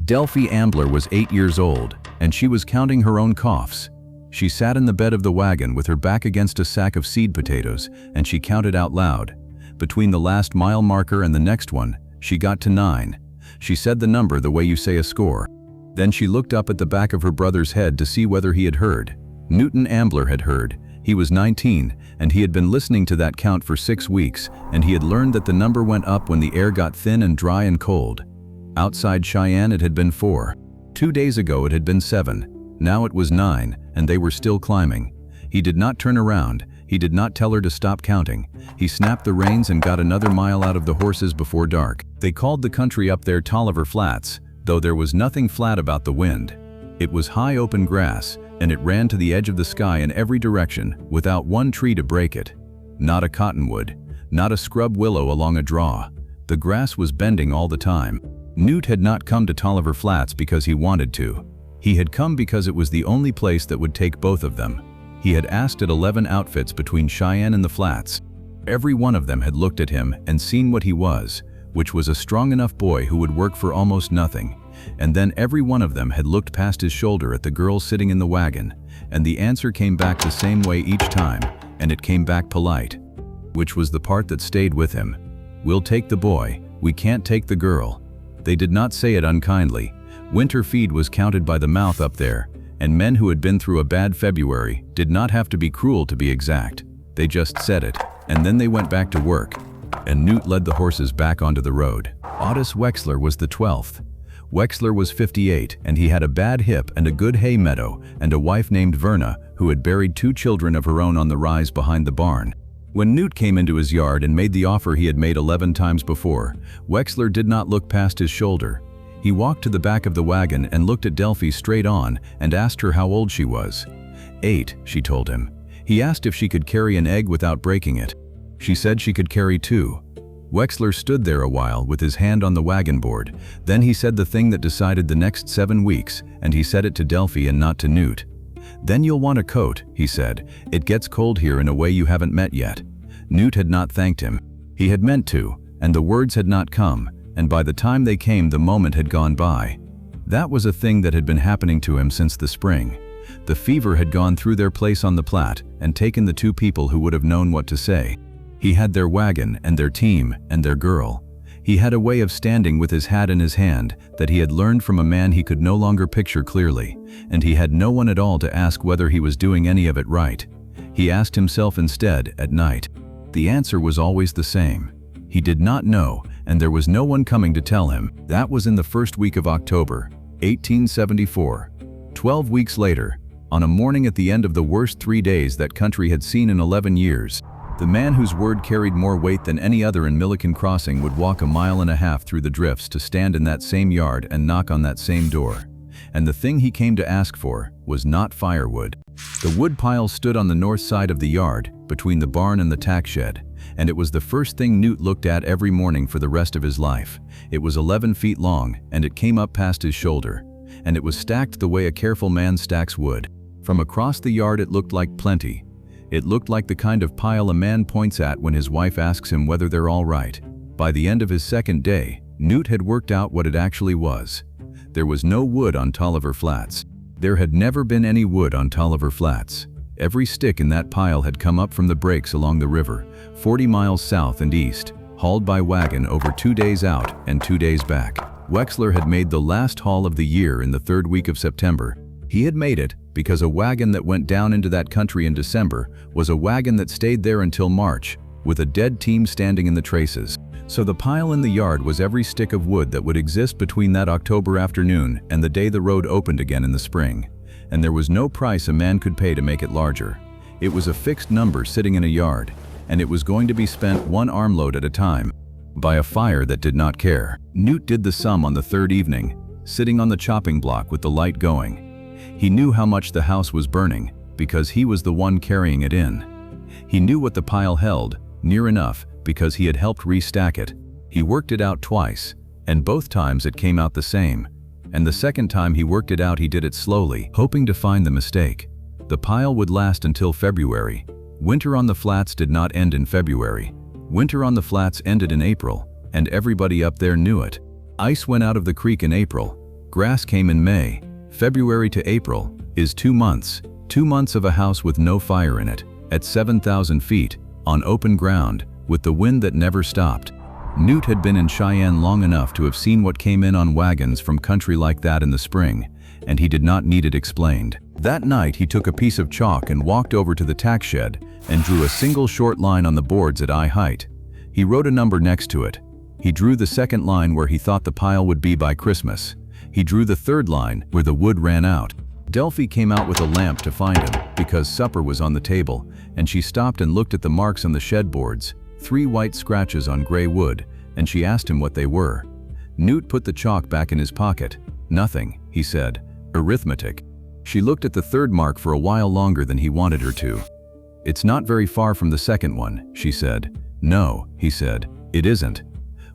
Delphie Ambler was 8 years old, and she was counting her own coughs. She sat in the bed of the wagon with her back against a sack of seed potatoes, and she counted out loud. Between the last mile marker and the next one, she got to 9. She said the number the way you say a score. Then she looked up at the back of her brother's head to see whether he had heard. Newt Ambler had heard. He was 19, and he had been listening to that count for 6 weeks, and he had learned that the number went up when the air got thin and dry and cold. Outside Cheyenne it had been 4. 2 days ago it had been 7. Now it was 9, and they were still climbing. He did not turn around. He did not tell her to stop counting. He snapped the reins and got another mile out of the horses before dark. They called the country up there Tolliver Flats, though there was nothing flat about the wind. It was high open grass, and it ran to the edge of the sky in every direction, without one tree to break it. Not a cottonwood, not a scrub willow along a draw. The grass was bending all the time. Newt had not come to Tolliver Flats because he wanted to. He had come because it was the only place that would take both of them. He had asked at 11 outfits between Cheyenne and the Flats. Every one of them had looked at him and seen what he was, which was a strong enough boy who would work for almost nothing. And then every one of them had looked past his shoulder at the girl sitting in the wagon, and the answer came back the same way each time, and it came back polite. Which was the part that stayed with him. "We'll take the boy, we can't take the girl." They did not say it unkindly. Winter feed was counted by the mouth up there, and men who had been through a bad February did not have to be cruel to be exact. They just said it, and then they went back to work. And Newt led the horses back onto the road. Ottis Wexler was the 12th. Wexler was 58, and he had a bad hip and a good hay meadow, and a wife named Verna, who had buried 2 children of her own on the rise behind the barn. When Newt came into his yard and made the offer he had made 11 times before, Wexler did not look past his shoulder. He walked to the back of the wagon and looked at Delphie straight on and asked her how old she was. 8, she told him. He asked if she could carry an egg without breaking it. She said she could carry 2. Wexler stood there a while with his hand on the wagon board. Then he said the thing that decided the next 7 weeks, and he said it to Delphie and not to Newt. "Then you'll want a coat," he said. "It gets cold here in a way you haven't met yet." Newt had not thanked him. He had meant to, and the words had not come, and by the time they came the moment had gone by. That was a thing that had been happening to him since the spring. The fever had gone through their place on the Platte and taken the 2 people who would have known what to say. He had their wagon and their team and their girl. He had a way of standing with his hat in his hand that he had learned from a man he could no longer picture clearly, and he had no one at all to ask whether he was doing any of it right. He asked himself instead at night. The answer was always the same. He did not know, and there was no one coming to tell him. That was in the first week of October, 1874. 12 weeks later, on a morning at the end of the worst 3 days that country had seen in 11 years, the man whose word carried more weight than any other in Milliken Crossing would walk 1.5 miles through the drifts to stand in that same yard and knock on that same door. And the thing he came to ask for was not firewood. The woodpile stood on the north side of the yard, between the barn and the tack shed, and it was the first thing Newt looked at every morning for the rest of his life. It was 11 feet long, and it came up past his shoulder, and it was stacked the way a careful man stacks wood. From across the yard it looked like plenty. It looked like the kind of pile a man points at when his wife asks him whether they're all right. By the end of his second day, Newt had worked out what it actually was. There was no wood on Tolliver Flats. There had never been any wood on Tolliver Flats. Every stick in that pile had come up from the breaks along the river, 40 miles south and east, hauled by wagon over 2 days out and 2 days back. Wexler had made the last haul of the year in the 3rd week of September. He had made it because a wagon that went down into that country in December was a wagon that stayed there until March, with a dead team standing in the traces. So the pile in the yard was every stick of wood that would exist between that October afternoon and the day the road opened again in the spring. And there was no price a man could pay to make it larger. It was a fixed number sitting in a yard, and it was going to be spent 1 armload at a time, by a fire that did not care. Newt did the sum on the 3rd evening, sitting on the chopping block with the light going. He knew how much the house was burning, because he was the one carrying it in. He knew what the pile held, near enough, because he had helped restack it. He worked it out twice, and both times it came out the same. And the second time he worked it out he did it slowly, hoping to find the mistake. The pile would last until February. Winter on the flats did not end in February. Winter on the flats ended in April, and everybody up there knew it. Ice went out of the creek in April. Grass came in May. February to April is 2 months. 2 months of a house with no fire in it, at 7,000 feet, on open ground, with the wind that never stopped. Newt had been in Cheyenne long enough to have seen what came in on wagons from country like that in the spring, and he did not need it explained. That night he took a piece of chalk and walked over to the tack shed and drew a single short line on the boards at eye height. He wrote a number next to it. He drew the second line where he thought the pile would be by Christmas. He drew the third line where the wood ran out. Delphie came out with a lamp to find him because supper was on the table, and she stopped and looked at the marks on the shed boards, 3 white scratches on gray wood, and she asked him what they were. Newt put the chalk back in his pocket. "Nothing," he said. "Arithmetic." She looked at the third mark for a while longer than he wanted her to. "It's not very far from the second one," she said. "No," he said, "it isn't."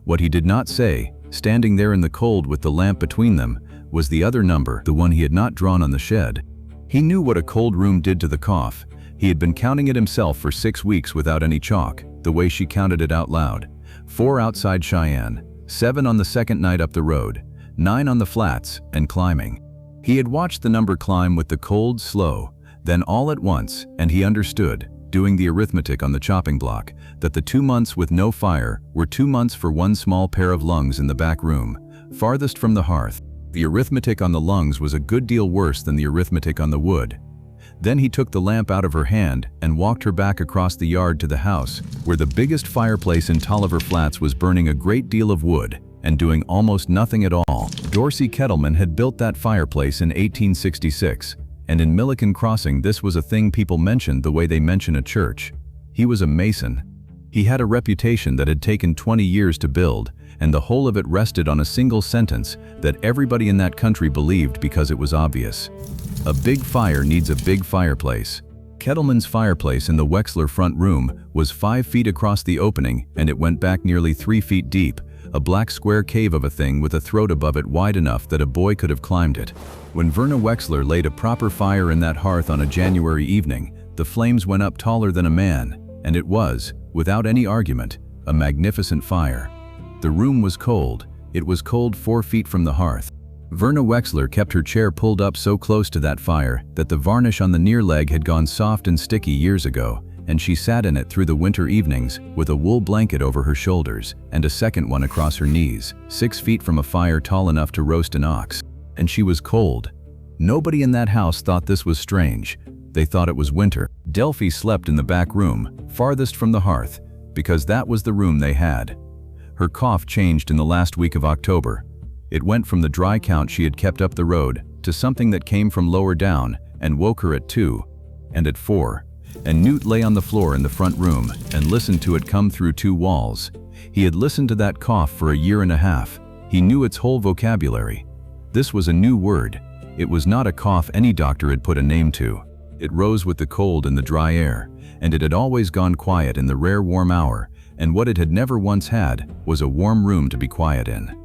What he did not say, standing there in the cold with the lamp between them, was the other number, the one he had not drawn on the shed. He knew what a cold room did to the cough. He had been counting it himself for 6 weeks without any chalk, the way she counted it out loud. 4 outside Cheyenne, 7 on the second night up the road, 9 on the flats, and climbing. He had watched the number climb with the cold slow, then all at once, and he understood, doing the arithmetic on the chopping block, that the 2 months with no fire were 2 months for one small pair of lungs in the back room, farthest from the hearth. The arithmetic on the lungs was a good deal worse than the arithmetic on the wood. Then he took the lamp out of her hand and walked her back across the yard to the house, where the biggest fireplace in Tolliver Flats was burning a great deal of wood and doing almost nothing at all. Dorsey Kettleman had built that fireplace in 1866, and in Milliken Crossing this was a thing people mentioned the way they mention a church. He was a mason. He had a reputation that had taken 20 years to build, and the whole of it rested on a single sentence that everybody in that country believed because it was obvious. A big fire needs a big fireplace. Kettleman's fireplace in the Wexler front room was 5 feet across the opening, and it went back nearly 3 feet deep, a black square cave of a thing with a throat above it wide enough that a boy could have climbed it. When Verna Wexler laid a proper fire in that hearth on a January evening, the flames went up taller than a man, and it was, without any argument, a magnificent fire. The room was cold. It was cold 4 feet from the hearth. Verna Wexler kept her chair pulled up so close to that fire that the varnish on the near leg had gone soft and sticky years ago, and she sat in it through the winter evenings with a wool blanket over her shoulders and a second one across her knees, 6 feet from a fire tall enough to roast an ox. And she was cold. Nobody in that house thought this was strange. They thought it was winter. Delphie slept in the back room, farthest from the hearth, because that was the room they had. Her cough changed in the last week of October. It went from the dry count she had kept up the road to something that came from lower down and woke her at 2 and at 4. And Newt lay on the floor in the front room and listened to it come through 2 walls. He had listened to that cough for a year and a half. He knew its whole vocabulary. This was a new word. It was not a cough any doctor had put a name to. It rose with the cold and the dry air, and it had always gone quiet in the rare warm hour, and what it had never once had was a warm room to be quiet in.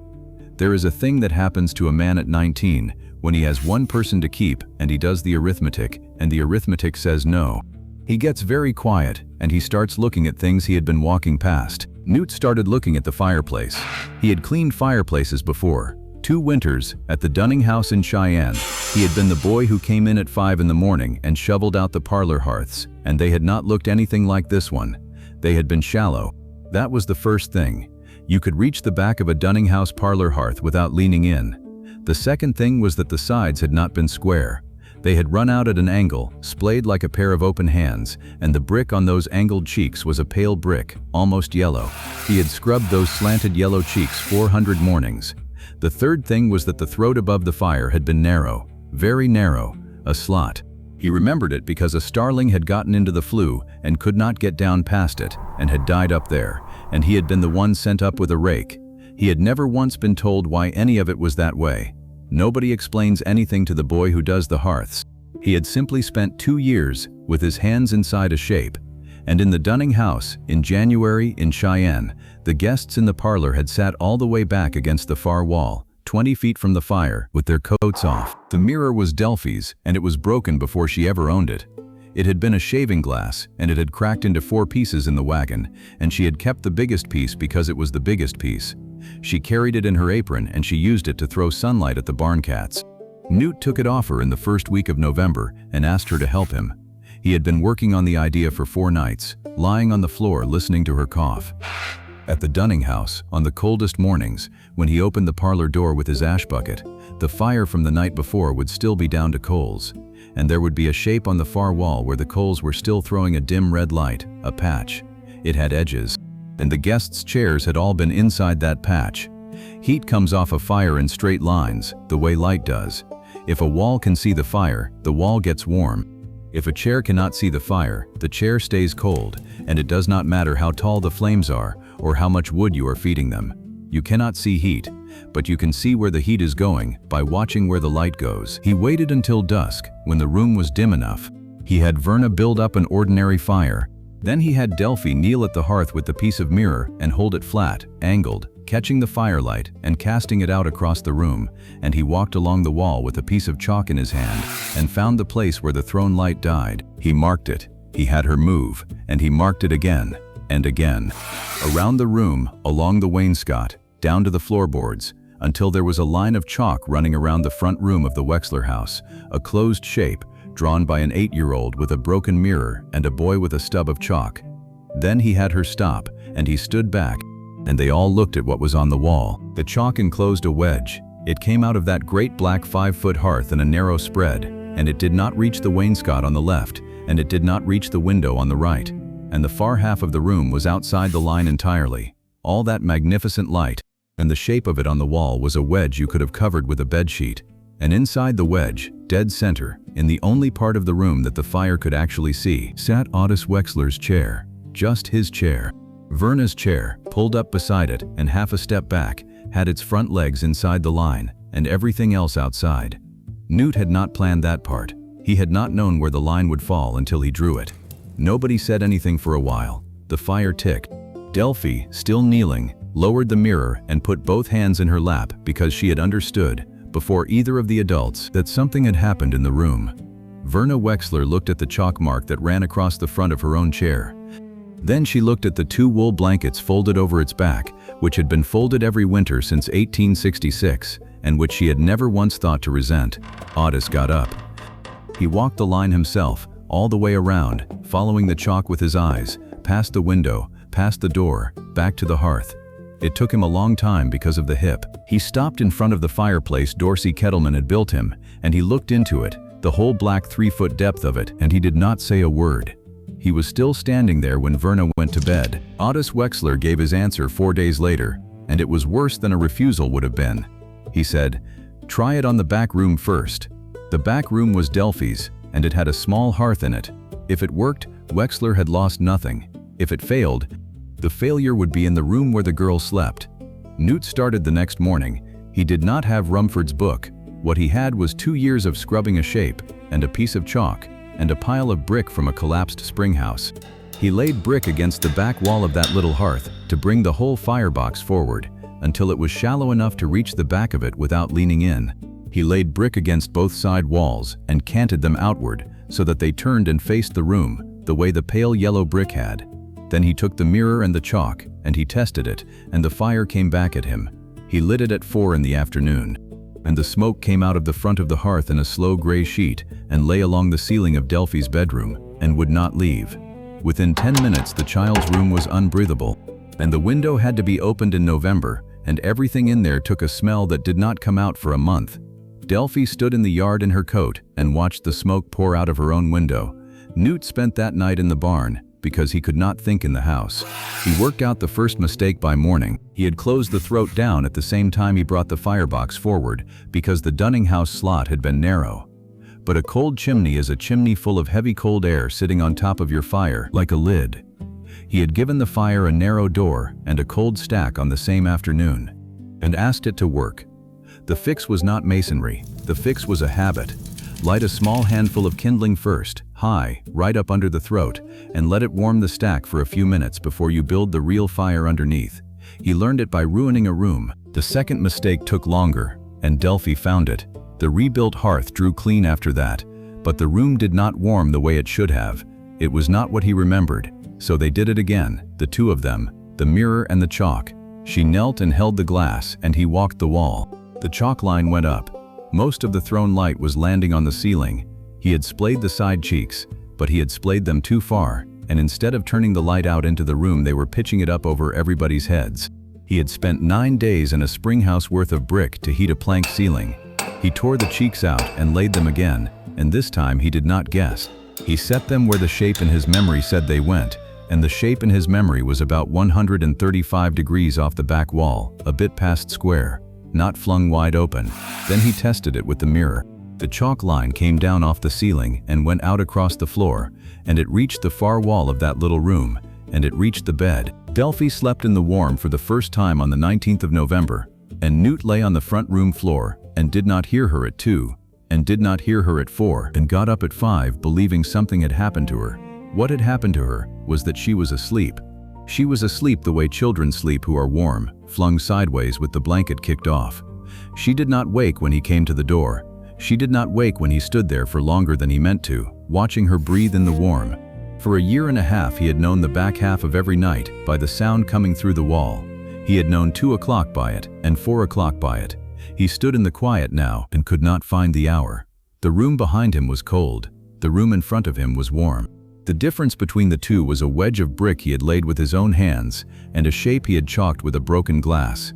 There is a thing that happens to a man at 19 when he has one person to keep and he does the arithmetic and the arithmetic says no. He gets very quiet and he starts looking at things he had been walking past. Newt started looking at the fireplace. He had cleaned fireplaces before. 2 winters at the Dunning house in Cheyenne. He had been the boy who came in at 5 in the morning and shoveled out the parlor hearths, and they had not looked anything like this one. They had been shallow. That was the first thing. You could reach the back of a Dunning house parlor hearth without leaning in. The second thing was that the sides had not been square. They had run out at an angle, splayed like a pair of open hands, and the brick on those angled cheeks was a pale brick, almost yellow. He had scrubbed those slanted yellow cheeks 400 mornings. The third thing was that the throat above the fire had been narrow, very narrow, a slot. He remembered it because a starling had gotten into the flue and could not get down past it and had died up there, and he had been the one sent up with a rake. He had never once been told why any of it was that way. Nobody explains anything to the boy who does the hearths. He had simply spent 2 years with his hands inside a shape. And in the Dunning house, in January in Cheyenne, the guests in the parlor had sat all the way back against the far wall, 20 feet from the fire, with their coats off. The mirror was Delphie's, and it was broken before she ever owned it. It had been a shaving glass, and it had cracked into 4 pieces in the wagon, and she had kept the biggest piece because it was the biggest piece. She carried it in her apron and she used it to throw sunlight at the barn cats. Newt took it off her in the first week of November and asked her to help him. He had been working on the idea for 4 nights, lying on the floor listening to her cough. At the Dunning house, on the coldest mornings, when he opened the parlor door with his ash bucket, the fire from the night before would still be down to coals, and there would be a shape on the far wall where the coals were still throwing a dim red light, a patch. It had edges, and the guests' chairs had all been inside that patch. Heat comes off a fire in straight lines, the way light does. If a wall can see the fire, the wall gets warm. If a chair cannot see the fire, the chair stays cold, and it does not matter how tall the flames are or how much wood you are feeding them. You cannot see heat, but you can see where the heat is going by watching where the light goes. He waited until dusk, when the room was dim enough. He had Verna build up an ordinary fire. Then he had Delphie kneel at the hearth with the piece of mirror and hold it flat, angled, catching the firelight and casting it out across the room, and he walked along the wall with a piece of chalk in his hand and found the place where the thrown light died. He marked it. He had her move, and he marked it again and again. Around the room, along the wainscot, down to the floorboards, until there was a line of chalk running around the front room of the Wexler house, a closed shape, drawn by an 8-year-old with a broken mirror and a boy with a stub of chalk. Then he had her stop, and he stood back, and they all looked at what was on the wall. The chalk enclosed a wedge. It came out of that great black 5-foot hearth in a narrow spread, and it did not reach the wainscot on the left, and it did not reach the window on the right, and the far half of the room was outside the line entirely. All that magnificent light, and the shape of it on the wall was a wedge you could have covered with a bedsheet. And inside the wedge, dead center, in the only part of the room that the fire could actually see, sat Ottis Wexler's chair. Just his chair. Verna's chair, pulled up beside it and half a step back, had its front legs inside the line, and everything else outside. Newt had not planned that part. He had not known where the line would fall until he drew it. Nobody said anything for a while. The fire ticked. Delphie, still kneeling, lowered the mirror and put both hands in her lap because she had understood, before either of the adults, that something had happened in the room. Verna Wexler looked at the chalk mark that ran across the front of her own chair. Then she looked at the 2 wool blankets folded over its back, which had been folded every winter since 1866, and which she had never once thought to resent. Ottis got up. He walked the line himself, all the way around, following the chalk with his eyes, past the window, past the door, back to the hearth. It took him a long time because of the hip. He stopped in front of the fireplace Dorsey Kettleman had built him, and he looked into it, the whole black 3-foot depth of it, and he did not say a word. He was still standing there when Verna went to bed. Ottis Wexler gave his answer 4 days later, and it was worse than a refusal would have been. He said, "Try it on the back room first." The back room was Delphie's, and it had a small hearth in it. If it worked, Wexler had lost nothing. If it failed, the failure would be in the room where the girl slept. Newt started the next morning. He did not have Rumford's book. What he had was 2 years of scrubbing a shape, and a piece of chalk, and a pile of brick from a collapsed spring house. He laid brick against the back wall of that little hearth to bring the whole firebox forward, until it was shallow enough to reach the back of it without leaning in. He laid brick against both side walls and canted them outward so that they turned and faced the room, the way the pale yellow brick had. Then he took the mirror and the chalk, and he tested it, and the fire came back at him. He lit it at 4 in the afternoon, and the smoke came out of the front of the hearth in a slow gray sheet and lay along the ceiling of Delphie's bedroom, and would not leave. Within 10 minutes the child's room was unbreathable, and the window had to be opened in November, and everything in there took a smell that did not come out for a month. Delphie stood in the yard in her coat and watched the smoke pour out of her own window. Newt spent that night in the barn, because he could not think in the house. He worked out the first mistake by morning. He had closed the throat down at the same time he brought the firebox forward, because the Dunning house slot had been narrow. But a cold chimney is a chimney full of heavy cold air sitting on top of your fire, like a lid. He had given the fire a narrow door and a cold stack on the same afternoon, and asked it to work. The fix was not masonry. The fix was a habit. Light a small handful of kindling first, high, right up under the throat, and let it warm the stack for a few minutes before you build the real fire underneath. He learned it by ruining a room. The second mistake took longer, and Delphie found it. The rebuilt hearth drew clean after that, but the room did not warm the way it should have. It was not what he remembered, so they did it again, the 2 of them, the mirror and the chalk. She knelt and held the glass, and he walked the wall. The chalk line went up. Most of the thrown light was landing on the ceiling. He had splayed the side cheeks, but he had splayed them too far, and instead of turning the light out into the room, they were pitching it up over everybody's heads. He had spent 9 days in a spring house worth of brick to heat a plank ceiling. He tore the cheeks out and laid them again, and this time he did not guess. He set them where the shape in his memory said they went, and the shape in his memory was about 135 degrees off the back wall, a bit past square, not flung wide open. Then he tested it with the mirror. The chalk line came down off the ceiling and went out across the floor, and it reached the far wall of that little room, and it reached the bed. Delphie slept in the warm for the first time on the 19th of November, and Newt lay on the front room floor and did not hear her at 2, and did not hear her at 4, and got up at 5 believing something had happened to her. What had happened to her was that she was asleep. She was asleep the way children sleep who are warm, flung sideways with the blanket kicked off. She did not wake when he came to the door. She did not wake when he stood there for longer than he meant to, watching her breathe in the warm. For a year and a half he had known the back half of every night by the sound coming through the wall. He had known 2 o'clock by it, and 4 o'clock by it. He stood in the quiet now and could not find the hour. The room behind him was cold. The room in front of him was warm. The difference between the two was a wedge of brick he had laid with his own hands and a shape he had chalked with a broken glass.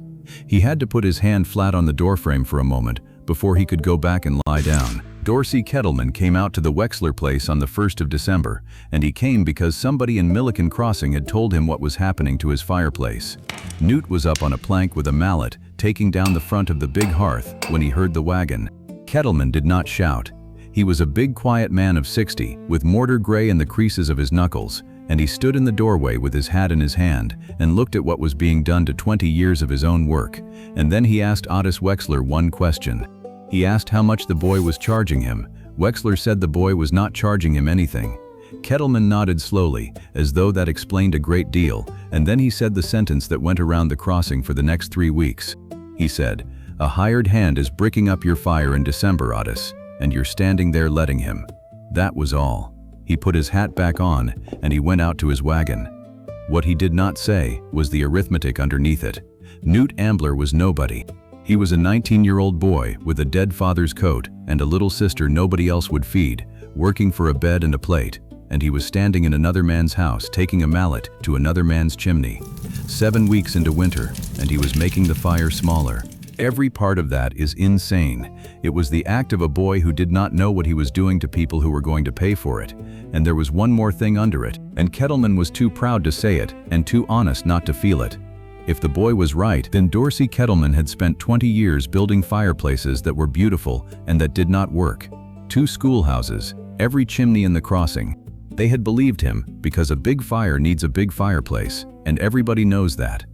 He had to put his hand flat on the doorframe for a moment before he could go back and lie down. Dorsey Kettleman came out to the Wexler place on the 1st of December, and he came because somebody in Milliken Crossing had told him what was happening to his fireplace. Newt was up on a plank with a mallet, taking down the front of the big hearth when he heard the wagon. Kettleman did not shout. He was a big quiet man of 60, with mortar gray in the creases of his knuckles, and he stood in the doorway with his hat in his hand and looked at what was being done to 20 years of his own work, and then he asked Ottis Wexler one question. He asked how much the boy was charging him. Wexler said the boy was not charging him anything. Kettleman nodded slowly, as though that explained a great deal, and then he said the sentence that went around the crossing for the next 3 weeks. He said, "A hired hand is bricking up your fire in December, Ottis, and you're standing there letting him." That was all. He put his hat back on, and he went out to his wagon. What he did not say was the arithmetic underneath it. Newt Ambler was nobody. He was a 19-year-old boy with a dead father's coat and a little sister nobody else would feed, working for a bed and a plate, and he was standing in another man's house taking a mallet to another man's chimney. 7 weeks into winter, and he was making the fire smaller. Every part of that is insane. It was the act of a boy who did not know what he was doing to people who were going to pay for it. And there was one more thing under it, and Kettleman was too proud to say it and too honest not to feel it. If the boy was right, then Dorsey Kettleman had spent 20 years building fireplaces that were beautiful and that did not work. 2 schoolhouses, every chimney in the crossing. They had believed him because a big fire needs a big fireplace, and everybody knows that.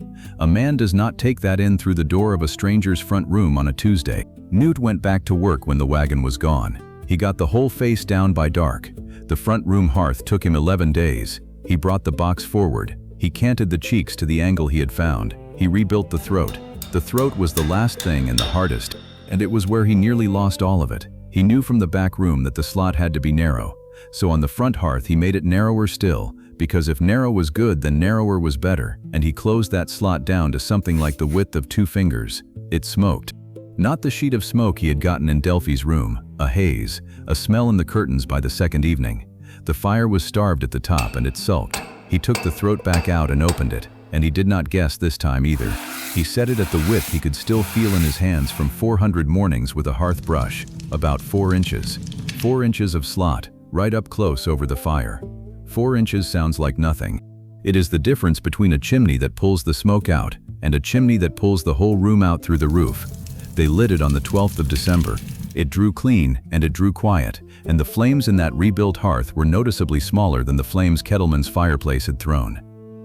A man does not take that in through the door of a stranger's front room on a Tuesday. Newt went back to work when the wagon was gone. He got the whole face down by dark. The front room hearth took him 11 days. He brought the box forward. He canted the cheeks to the angle he had found. He rebuilt the throat. The throat was the last thing and the hardest, and it was where he nearly lost all of it. He knew from the back room that the slot had to be narrow. So on the front hearth he made it narrower still, because if narrow was good then narrower was better, and he closed that slot down to something like the width of 2 fingers. It smoked. Not the sheet of smoke he had gotten in Delphie's room, a haze, a smell in the curtains by the second evening. The fire was starved at the top and it sulked. He took the throat back out and opened it, and he did not guess this time either. He set it at the width he could still feel in his hands from 400 mornings with a hearth brush, about 4 inches. 4 inches of slot, right up close over the fire. 4 inches sounds like nothing. It is the difference between a chimney that pulls the smoke out and a chimney that pulls the whole room out through the roof. They lit it on the 12th of December. It drew clean and it drew quiet, and the flames in that rebuilt hearth were noticeably smaller than the flames Kettleman's fireplace had thrown.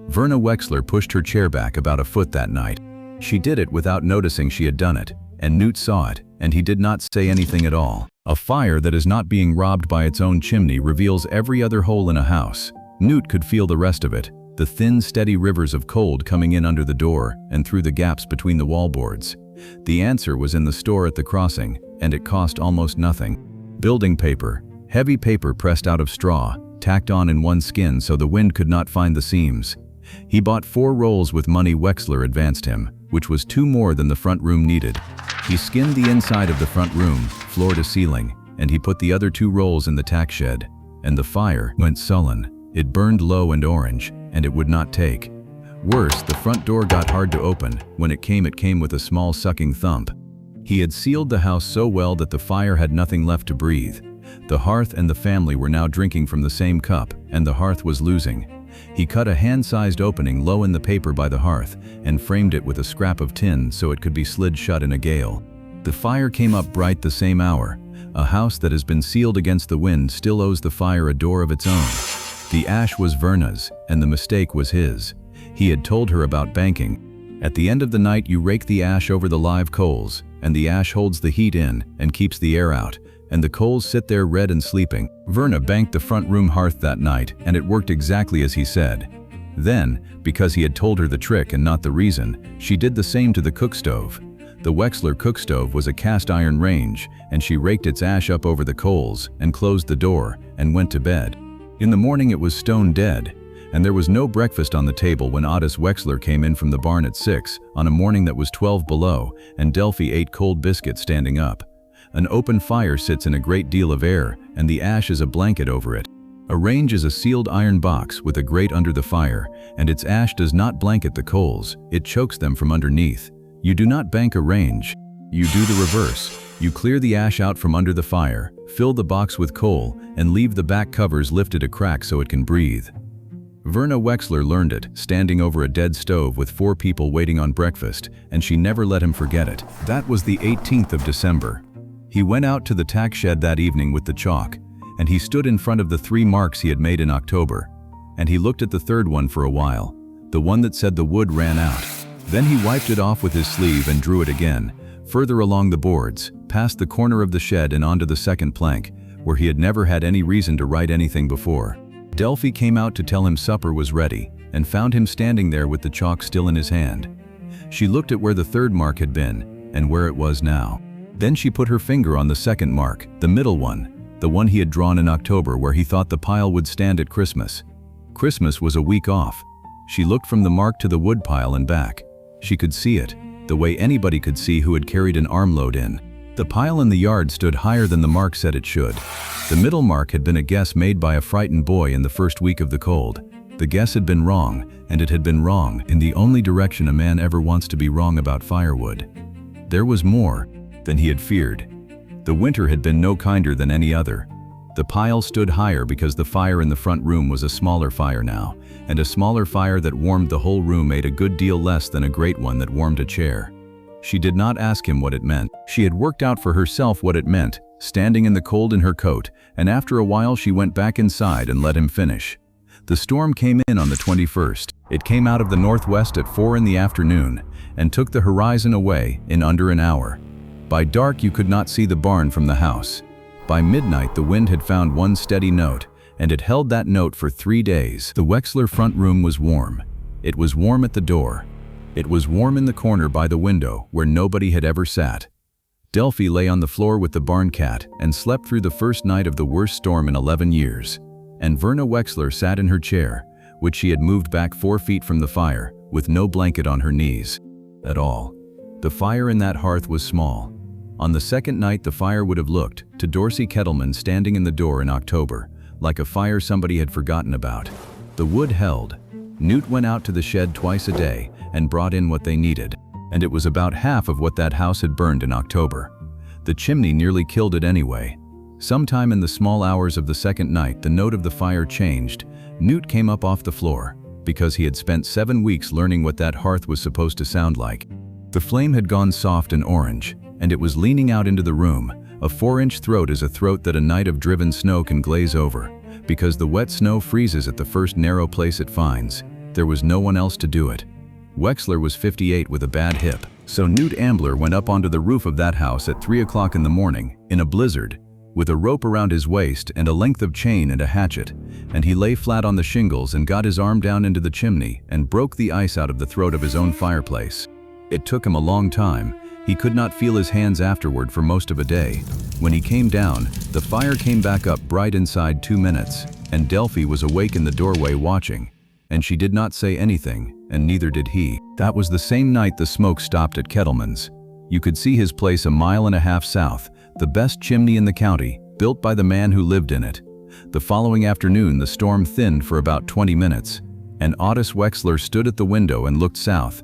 Verna Wexler pushed her chair back about a foot that night. She did it without noticing she had done it, and Newt saw it, and he did not say anything at all. A fire that is not being robbed by its own chimney reveals every other hole in a house. Newt could feel the rest of it, the thin, steady rivers of cold coming in under the door and through the gaps between the wallboards. The answer was in the store at the crossing, and it cost almost nothing. Building paper, heavy paper pressed out of straw, tacked on in one skin so the wind could not find the seams. He bought 4 rolls with money Wexler advanced him, which was 2 more than the front room needed. He skinned the inside of the front room, floor to ceiling, and he put the other 2 rolls in the tack shed. And the fire went sullen. It burned low and orange, and it would not take. Worse, the front door got hard to open. When it came with a small sucking thump. He had sealed the house so well that the fire had nothing left to breathe. The hearth and the family were now drinking from the same cup, and the hearth was losing. He cut a hand-sized opening low in the paper by the hearth and framed it with a scrap of tin so it could be slid shut in a gale. The fire came up bright the same hour. A house that has been sealed against the wind still owes the fire a door of its own. The ash was Verna's, and the mistake was his. He had told her about banking. At the end of the night you rake the ash over the live coals, and the ash holds the heat in and keeps the air out, and the coals sit there red and sleeping. Verna banked the front room hearth that night, and it worked exactly as he said. Then, because he had told her the trick and not the reason, she did the same to the cook stove. The Wexler cook stove was a cast iron range, and she raked its ash up over the coals and closed the door and went to bed. In the morning it was stone dead, and there was no breakfast on the table when Ottis Wexler came in from the barn at 6 on a morning that was 12 below, and Delphie ate cold biscuits standing up. An open fire sits in a great deal of air, and the ash is a blanket over it. A range is a sealed iron box with a grate under the fire, and its ash does not blanket the coals, it chokes them from underneath. You do not bank a range. You do the reverse. You clear the ash out from under the fire, fill the box with coal, and leave the back covers lifted a crack so it can breathe. Verna Wexler learned it, standing over a dead stove with 4 people waiting on breakfast, and she never let him forget it. That was the 18th of December. He went out to the tack shed that evening with the chalk, and he stood in front of the 3 marks he had made in October, and he looked at the 3rd one for a while, the one that said the wood ran out. Then he wiped it off with his sleeve and drew it again, further along the boards, past the corner of the shed and onto the 2nd plank, where he had never had any reason to write anything before. Delphie came out to tell him supper was ready, and found him standing there with the chalk still in his hand. She looked at where the 3rd mark had been, and where it was now. Then she put her finger on the 2nd mark, the middle one, the one he had drawn in October where he thought the pile would stand at Christmas. Christmas was a week off. She looked from the mark to the woodpile and back. She could see it, the way anybody could see who had carried an armload in. The pile in the yard stood higher than the mark said it should. The middle mark had been a guess made by a frightened boy in the first week of the cold. The guess had been wrong, and it had been wrong in the only direction a man ever wants to be wrong about firewood. There was more than he had feared. The winter had been no kinder than any other. The pile stood higher because the fire in the front room was a smaller fire now, and a smaller fire that warmed the whole room ate a good deal less than a great one that warmed a chair. She did not ask him what it meant. She had worked out for herself what it meant, standing in the cold in her coat, and after a while she went back inside and let him finish. The storm came in on the 21st. It came out of the northwest at 4 in the afternoon and took the horizon away in under an hour. By dark you could not see the barn from the house. By midnight the wind had found one steady note, and it held that note for 3 days. The Wexler front room was warm. It was warm at the door. It was warm in the corner by the window where nobody had ever sat. Delphie lay on the floor with the barn cat and slept through the first night of the worst storm in 11 years. And Verna Wexler sat in her chair, which she had moved back 4 feet from the fire, with no blanket on her knees at all. The fire in that hearth was small. On the 2nd night the fire would have looked, to Dorsey Kettleman standing in the door in October, like a fire somebody had forgotten about. The wood held. Newt went out to the shed twice a day and brought in what they needed, and it was about half of what that house had burned in October. The chimney nearly killed it anyway. Sometime in the small hours of the 2nd night the note of the fire changed. Newt came up off the floor, because he had spent 7 weeks learning what that hearth was supposed to sound like. The flame had gone soft and orange, and it was leaning out into the room. A 4-inch throat is a throat that a night of driven snow can glaze over, because the wet snow freezes at the first narrow place it finds. There was no one else to do it. Wexler was 58 with a bad hip, so Newt Ambler went up onto the roof of that house at 3 o'clock in the morning, in a blizzard, with a rope around his waist and a length of chain and a hatchet, and he lay flat on the shingles and got his arm down into the chimney and broke the ice out of the throat of his own fireplace. It took him a long time. He could not feel his hands afterward for most of a day. When he came down, the fire came back up bright inside 2 minutes, and Delphie was awake in the doorway watching, and she did not say anything, and neither did he. That was the same night the smoke stopped at Kettleman's. You could see his place a mile and a half south, the best chimney in the county, built by the man who lived in it. The following afternoon the storm thinned for about 20 minutes, and Ottis Wexler stood at the window and looked south,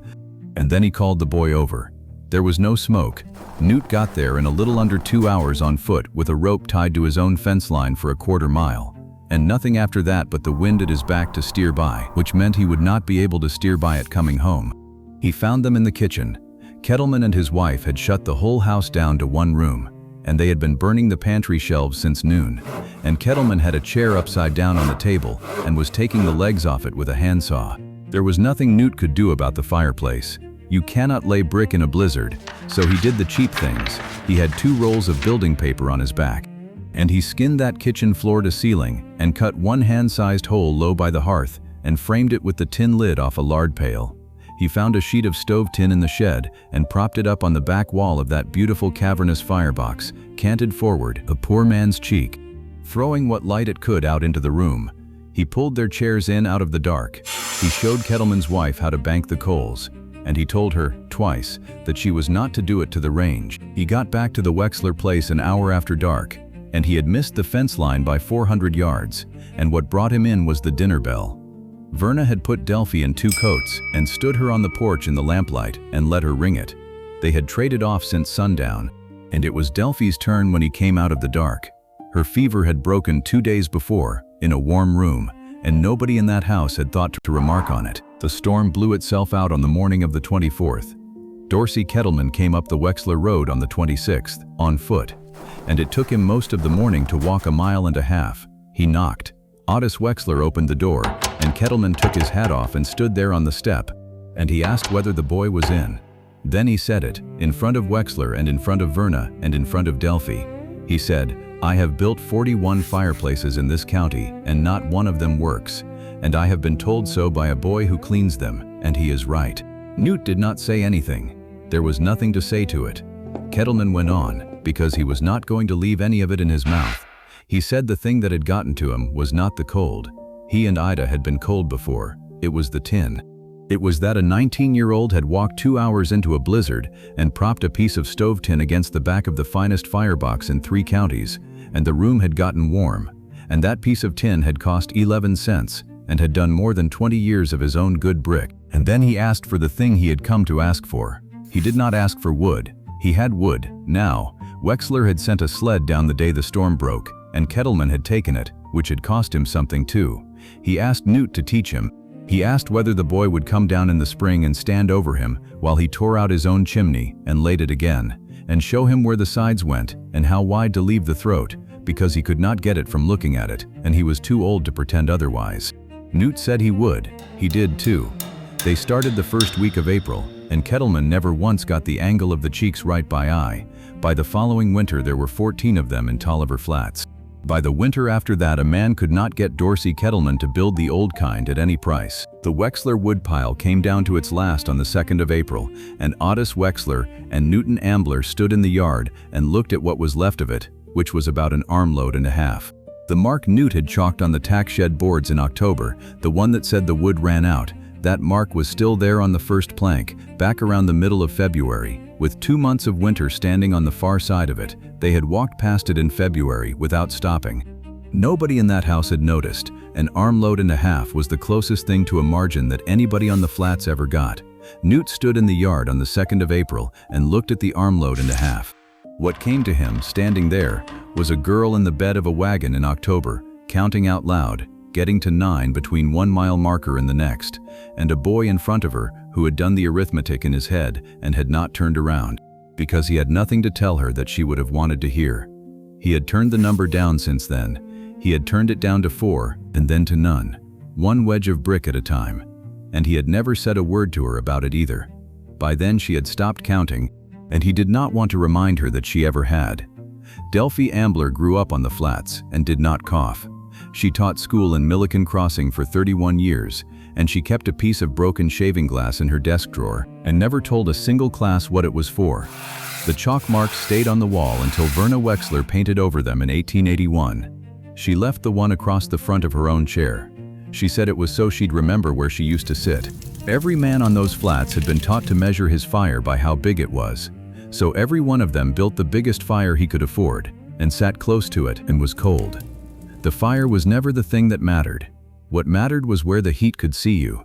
and then he called the boy over. There was no smoke. Newt got there in a little under 2 hours on foot with a rope tied to his own fence line for a quarter mile, and nothing after that but the wind at his back to steer by, which meant he would not be able to steer by it coming home. He found them in the kitchen. Kettleman and his wife had shut the whole house down to one room, and they had been burning the pantry shelves since noon, and Kettleman had a chair upside down on the table and was taking the legs off it with a handsaw. There was nothing Newt could do about the fireplace. You cannot lay brick in a blizzard, so he did the cheap things. He had 2 rolls of building paper on his back, and he skinned that kitchen floor to ceiling and cut one hand-sized hole low by the hearth and framed it with the tin lid off a lard pail. He found a sheet of stove tin in the shed and propped it up on the back wall of that beautiful cavernous firebox, canted forward, a poor man's cheek. Throwing what light it could out into the room, he pulled their chairs in out of the dark. He showed Kettleman's wife how to bank the coals, and he told her, twice, that she was not to do it to the range. He got back to the Wexler place an hour after dark, and he had missed the fence line by 400 yards, and what brought him in was the dinner bell. Verna had put Delphie in 2 coats and stood her on the porch in the lamplight and let her ring it. They had traded off since sundown, and it was Delphie's turn when he came out of the dark. Her fever had broken 2 days before, in a warm room, and nobody in that house had thought to remark on it. The storm blew itself out on the morning of the 24th. Dorsey Kettleman came up the Wexler Road on the 26th, on foot, and it took him most of the morning to walk 1.5 miles. He knocked. Ottis Wexler opened the door, and Kettleman took his hat off and stood there on the step, and he asked whether the boy was in. Then he said it, in front of Wexler and in front of Verna and in front of Delphie. He said, "I have built 41 fireplaces in this county, and not one of them works, and I have been told so by a boy who cleans them, and he is right." Newt did not say anything. There was nothing to say to it. Kettleman went on, because he was not going to leave any of it in his mouth. He said the thing that had gotten to him was not the cold. He and Ida had been cold before. It was the tin. It was that a 19-year-old had walked 2 hours into a blizzard and propped a piece of stove tin against the back of the finest firebox in 3 counties, and the room had gotten warm, and that piece of tin had cost 11 cents and had done more than 20 years of his own good brick. And then he asked for the thing he had come to ask for. He did not ask for wood. He had wood, now. Wexler had sent a sled down the day the storm broke, and Kettleman had taken it, which had cost him something too. He asked Newt to teach him. He asked whether the boy would come down in the spring and stand over him while he tore out his own chimney and laid it again, and show him where the sides went and how wide to leave the throat, because he could not get it from looking at it, and he was too old to pretend otherwise. Newt said he would. He did too. They started the first week of April, and Kettleman never once got the angle of the cheeks right by eye. By the following winter there were 14 of them in Tolliver Flats. By the winter after that a man could not get Dorsey Kettleman to build the old kind at any price. The Wexler woodpile came down to its last on the 2nd of April, and Ottis Wexler and Newt Ambler stood in the yard and looked at what was left of it, which was about an armload and a half. The mark Newt had chalked on the tack shed boards in October, the one that said the wood ran out, that mark was still there on the first plank, back around the middle of February, with 2 months of winter standing on the far side of it. They had walked past it in February without stopping. Nobody in that house had noticed. An armload and a half was the closest thing to a margin that anybody on the flats ever got. Newt stood in the yard on the 2nd of April and looked at the armload and a half. What came to him, standing there, was a girl in the bed of a wagon in October, counting out loud, getting to 9 between 1 mile marker and the next, and a boy in front of her who had done the arithmetic in his head and had not turned around, because he had nothing to tell her that she would have wanted to hear. He had turned the number down since then. He had turned it down to 4 and then to none, 1 wedge of brick at a time, and he had never said a word to her about it either. By then she had stopped counting, and he did not want to remind her that she ever had. Delphie Ambler grew up on the flats and did not cough. She taught school in Milliken Crossing for 31 years, and she kept a piece of broken shaving glass in her desk drawer and never told a single class what it was for. The chalk marks stayed on the wall until Verna Wexler painted over them in 1881. She left the one across the front of her own chair. She said it was so she'd remember where she used to sit. Every man on those flats had been taught to measure his fire by how big it was. So every one of them built the biggest fire he could afford and sat close to it and was cold. The fire was never the thing that mattered. What mattered was where the heat could see you.